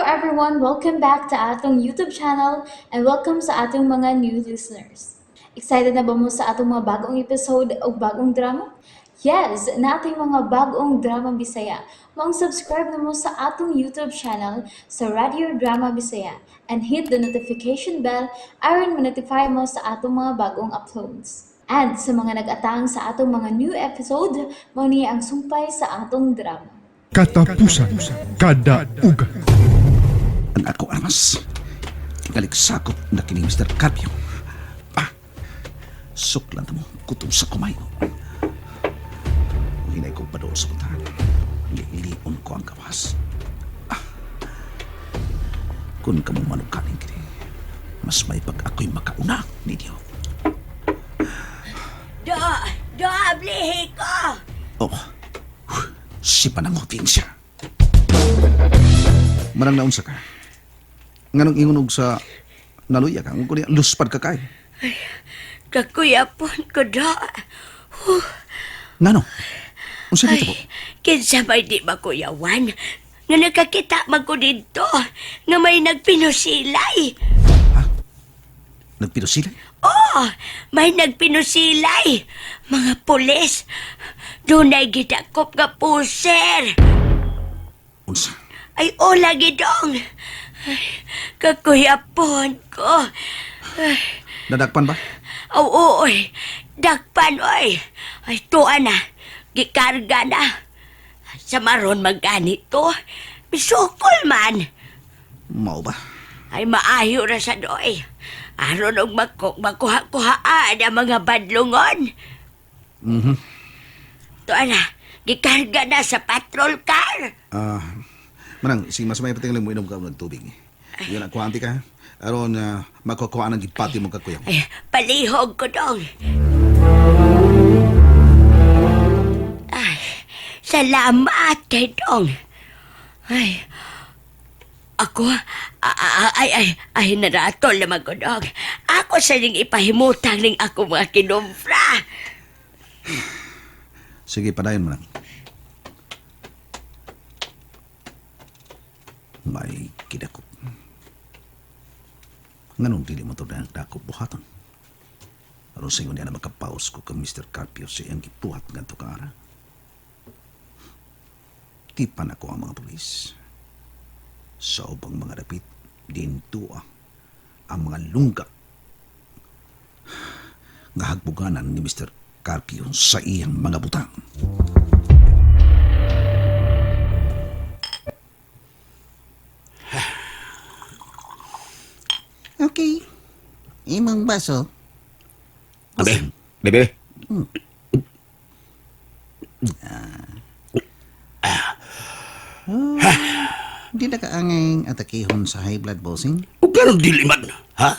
everyone, welcome back to atong YouTube channel and welcome sa atong mga new listeners. Excited na ba mo sa atong mga bagong episode o bagong drama? Yes, na ating mga bagong drama Bisaya. Subscribe na mo sa atong YouTube channel sa Radio Drama Bisaya and hit the notification bell aron ma-notify mo sa atong mga bagong uploads. And sa mga nag-atang sa atong mga new episode, mo niya ang sumpay sa atong drama. Katapusan kada uga. Ang ako amas. Galigsakot na kini Mr. Carpio. Suklan mo kutom sa kumayo. Hinay ko pa doon sa kuntahan. Liilion ko ang kawas. Kung ka mong manukaling kini, mas may pag ako'y makauna ninyo. Blihi ko! Oh, si Panangutin siya. Marang naunsa ka. Nganong ingunog sa naluya ka. Kung kundi luspad ka kay. Kakuyapon ko da. Ngano? Unsa dito po? Kinsa may di makuyawan. Nga nakakita man ko dito. Nga may nagpinusilay. Nagpinusilay? Oh, may nagpinusilay. Mga pulis. Doon ay gidakop nga puser. Unsa? Ay, lagi dong. Ay, kakuyapon ko. Nadagpan ba? Oy. Dakpan, oy. Ay, tuwa na. Gikarga na. Sa maron magganito. Misukol man. Mao ba? Ay, maayo ra sa doy. Aron og makuha-kuhaan ang mga badlungon. Tuwa na. Gikarga na sa patrol car. Manang, si mas may patingaling mo inom ka ng tubig. Yun ang kuhanti ka. Aron makukuha ng gipati mong kakuyang. Ay, palihog ko dong. Ay, salamat kay dong. Ay, ako, naratol naman ko dong. Ako sa ning ipahimutang ning ako mga kinumfra. Sige, padayon mo lang. May kidakop. Nganong dili mo ito na dakop buhaton? Aron sa ingon niya na makapaus ko kang Mr. Carpio sa iyang gipuhat nga ito kaara. Tipan ako ang mga pulis. Sa ubang mga dapit, dintua ang mga lungga nga hagbuganan ni Mr. Carpio sa iyang mga butang. Okay. Imong baso. Bebe. Di na kaangay atakihon sa high blood bossing? O ganun diliman, ha?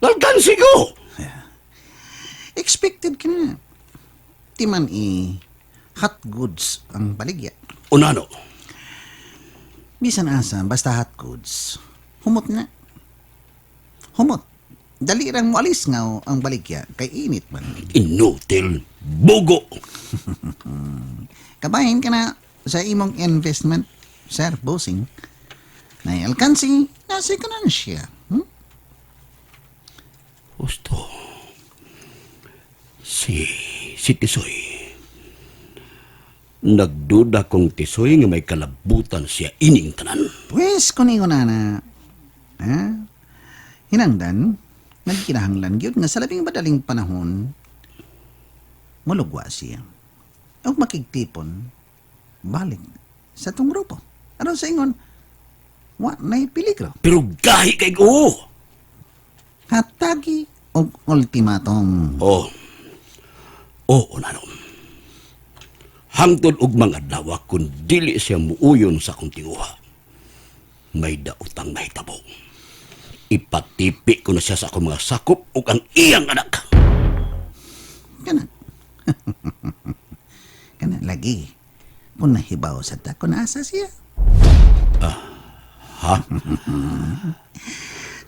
Nalkansi ko! Expected ka na. Di man hot goods ang baligya. Unano? Bisan asa, basta hot goods. Humot na. Humot. Dali rang mualis nga ang baligya kay init man. Inutil. Bogo. Kabahin ka na sa imong investment, Sir Bossing. Na alkansi, nasa ka na siya. Gusto. Si Tisoy. Nagduda kong Tisoy nga may kalabutan siya ining tanan. Pues, kuningo na. Hinangdan, nagkinahanglan gyud nga sa labing madaling panahon, mulugwa siya. O makigtipon, balik sa tong grupo. Aron sa ingon, wa na'y peligro. Pero gahi kay ko. Hatagi o ultimatum. Unano. Hangtod og mga dawa kung dili siya muuyon sa akong tinguha. May daotang nahitabo. Ipatipi ko na siya sa akong mga sakop ug ang iyang anak. Kana. Kana lagi. Kung nahibaw sa ta, kung asa siya. Ha?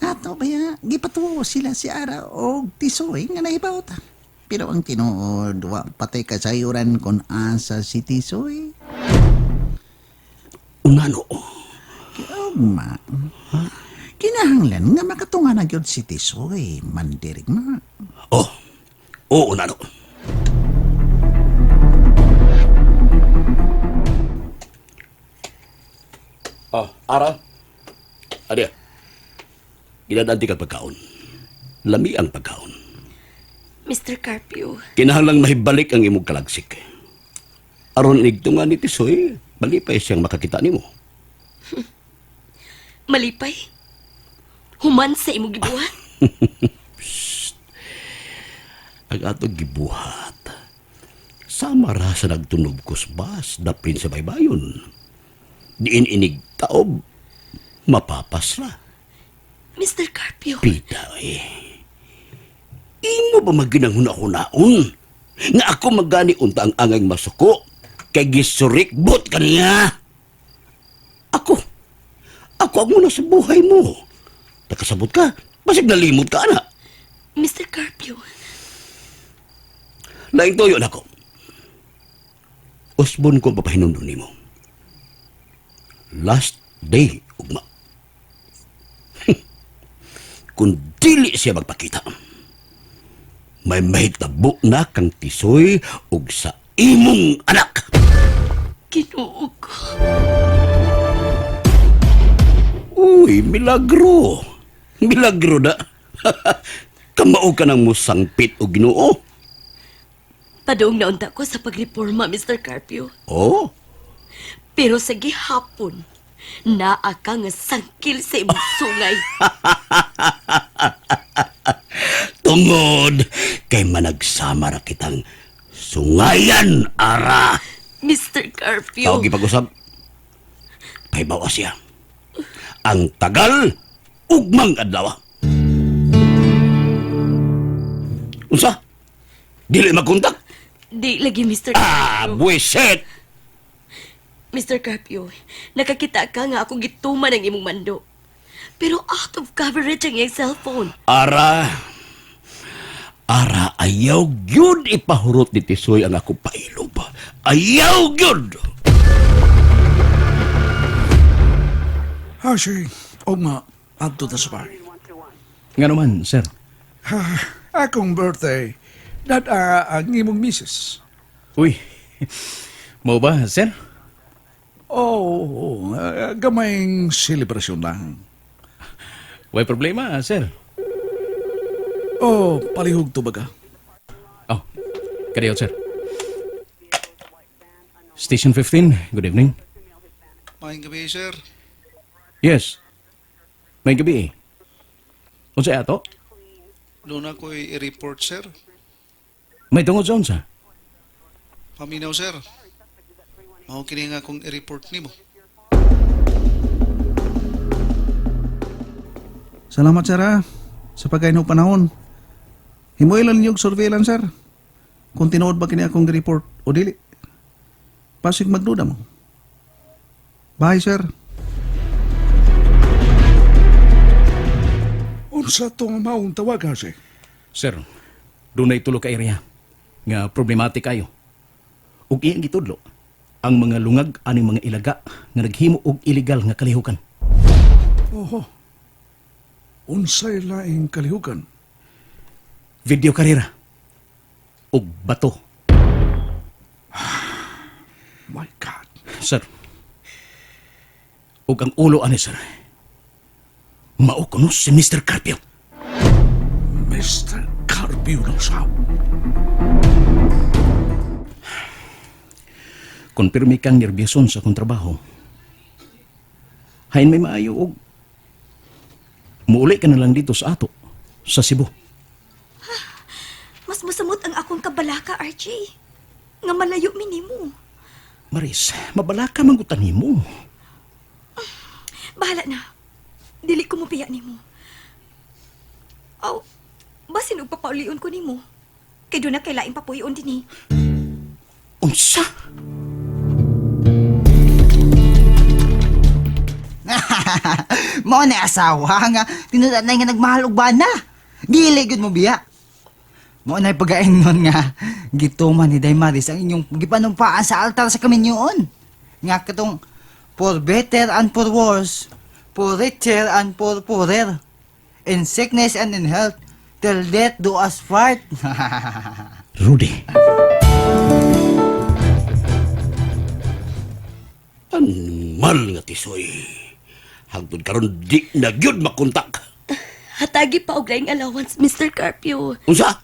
Ato baya, gipatuwo sila si Ara o Tisoy nga nahibaw ta. Pero ang tinuod, wa patay kasayuran kung asa si Tisoy. Unano. Ugma. Kinahanglan nga makatunga na gyud si Tisoy, mandirig ma. Oh, oo na no. Oh, Ara. Adia. Ginadanti kag pagkaon. Lami ang pagkaon. Mr. Carpio, Kinahanglang mahibalik ang imong kalagsik. Aron igtungan ni Tisoy, malipay siyang makakita nimo. malipay. Human sa imong gibuhat. Ang atong gibuhat. Sama ra sa nagtunog kusbas, dapin sa baybayon. Diin inig taob, mapapas ra. Mr. Carpio, Pita eh. Imo ba maginanghuna-hunaon? Nga ako magani unta ang angay masuko, kay gisurikbot kaniya. Ako ang muna sa buhay mo. Nakasabot ka, basig nalimot ka na. Mr. Carpio, Laing toyo na ko. Usbon ko papahinundon nimo. Last day, ugma. Kung dili siya magpakita, may mahitabo na kang Tisoy ug sa imong anak. Ginoo ko. Uy, milagro. Milagro na. Kamao ka ng musangpit o Ginoo. Padung naunta ko sa pagreporma, Mr. Carpio. Oh, Pero sa gihapon, naa ka nga sangkil sa imong sungay. tungod kay managsama ra kitang sungayan, Ara. Mr. Carpio, Tawag ipag-usab. Kay bawas siya. Ang tagal, ugmang adlaw. Unsa? Dili magkontak? di lagi Mr. Ah, Carpio. buwisit! Mr. Carpio, nakakita ka nga ako gituman ng imong mando. Pero out of coverage ang iyang cellphone. Ara, ayaw gyud ipahurot ni Tisoy ang ako pailob. Ayaw gyud! Hashi, ugma, adto ta sa bahay. Nga naman, sir. Akong birthday, data ang imong misis. Uy, mau ba, sir? Oh, gamayng selebrasyon lang. Way problema, sir. Oh, palihog to baga. Oh, kadayo, sir. Station 15, good evening. Maayong gabi, sir. Yes. May gabi eh. Unsa ato? Doon ako i-report, sir. May tungod sa unsa? Paminaw, sir. Mao kini nga akong i-report nimo. Salamat sir ha, sa pagkain panahon. Himuilan yung surveillance sir. Kung tinuod ba kini akong report o dili. Pasig magduda mo. Bye sir. Unsa tong maong tawag, Hashi? Sir, doon na itulo ka area. Nga problematic kayo. Ug iyang gitudlo, ang mga lungag aning mga ilaga nga naghimo og illegal nga kalihukan. Oho. Unsay laing kalihukan? Video karera. Og bato. My God. Sir. Ug ang ulo ani sir. Mao kuno si Mr. Carpio. Mr. Carpio ng sao. Konpirmi kang nerbiyason sa akong trabaho. Hain may maayo og muuli ka na lang dito sa ato, sa Cebu. Mas masamot ang akong kabalaka, RJ. Nga malayo minimo. Maris, mabalaka mangutan nimo. Bahala na. Dili ko mapiya nimo. Aw, basin og papaulion ko nimo. Kay doon na kay laing papuyon din Unsa? Mao na asawa nga tinudan na nga nagmahal og bana. Dili gud mo biya. Mao na pagaingnon nga gituman ni Daymaris ang inyong gipanumpaan sa altar sa kaminyoon. Nga katong For better and for worse, for richer and for poorer, in sickness and in health, till death do us part. Rudy. Animal nga tisoy. Hangtod karon di na gyud makontak. Hatagi pa og laing allowance, Mr. Carpio. Unsa?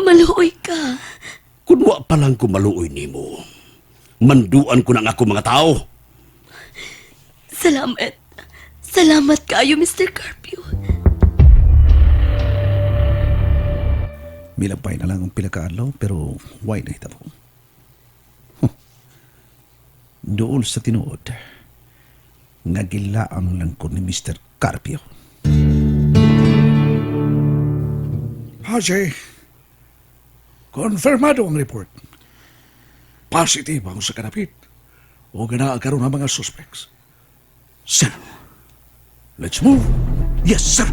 Maluoy ka. Kung wa pa lang ko maluoy nimo, manduan ko ng ako mga tao. Salamat. Salamat kayo, Mr. Carpio. Milabay na lang ang pilakaadlaw pero why na hitabo. Doon sa tinuod, nagilaang lang ko ni Mr. Carpio. Haji, konfirmado ang report. Positive ang sa kanapit. O ganaa karon ang mga suspects. Sir, let's move. Yes, sir.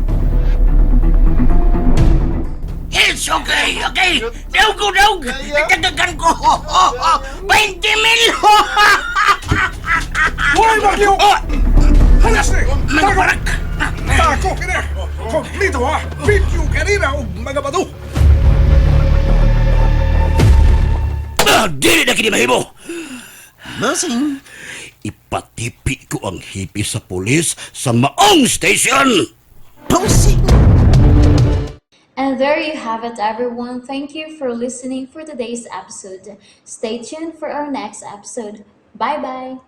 It's okay, okay. Daug. Nagdagagan ko. 20 mil. Huwag magyo! Halas ni! Magbarak. Tako ka na! Komplito ha! Video kanina o mga bato! Dili na kini mahimo. Bossing, Ipatipi ko ang hipi sa pulis sa maong station. bossing. And there you have it, everyone. Thank you for listening for today's episode. Stay tuned for our next episode. Bye bye.